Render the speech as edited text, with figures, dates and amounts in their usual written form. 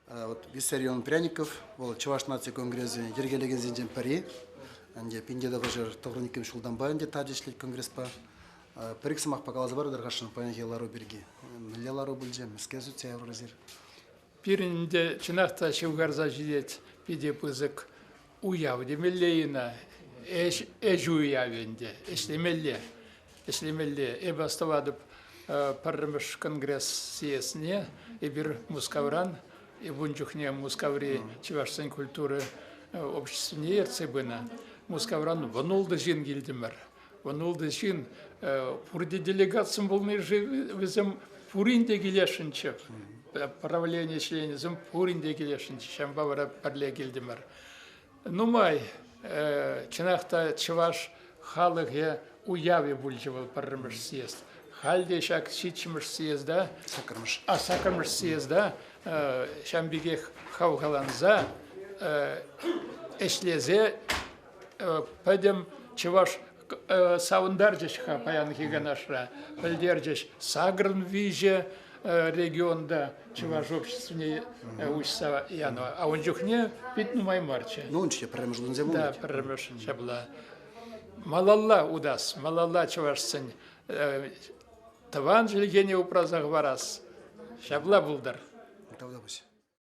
Вот Виссарион Пряников, вот Чуваш нации конгрессе, Ергелеген Зинджен Пари, анде Пиндеда Важер Таврниким Шулдамбай, анде Таджишлит конгресс па. Перексамах показывал Даргашин Панахи Лару Берги. Лелару Бульджем, Скезу Тевразир. Пиринде Чинахта Шивгарза Жидет, Пидепузык, Уяв, Демеллеина, Эжуявенде, Эшлемелле, Эбаставадып, Паррамыш конгресс съездне, и бир Мускавран, и Бунчухне Мускаври, Чевашсан культуры общественные ерцебына. Мускавран ванулды жин гильдимер. Ванулды жин, пурди делегациям волны везем пуринде гилешинчев. Правление членизм пуринде гилешинчев, чем бавара парле гильдимер. Нумай, чинахта чеваш халыге уяви бульчевал паррамыш съезд. Хальдешак сичмыш съезда, сакармыш съезда, шамбигех хаугаланза, эшлезе, пойдем чеваш саундарджешха паянхи ганашра, пальдерджеш сагрн виже регионда чеваш общественнее учса яно, а он жухне питну маймарче. Ну он че паррамыш лунзему. Да, паррамыш чабла. Малалла удас, малалла чеваш сын. Таван жилгене упразах варас. Шабла булдар. Тогда пусть.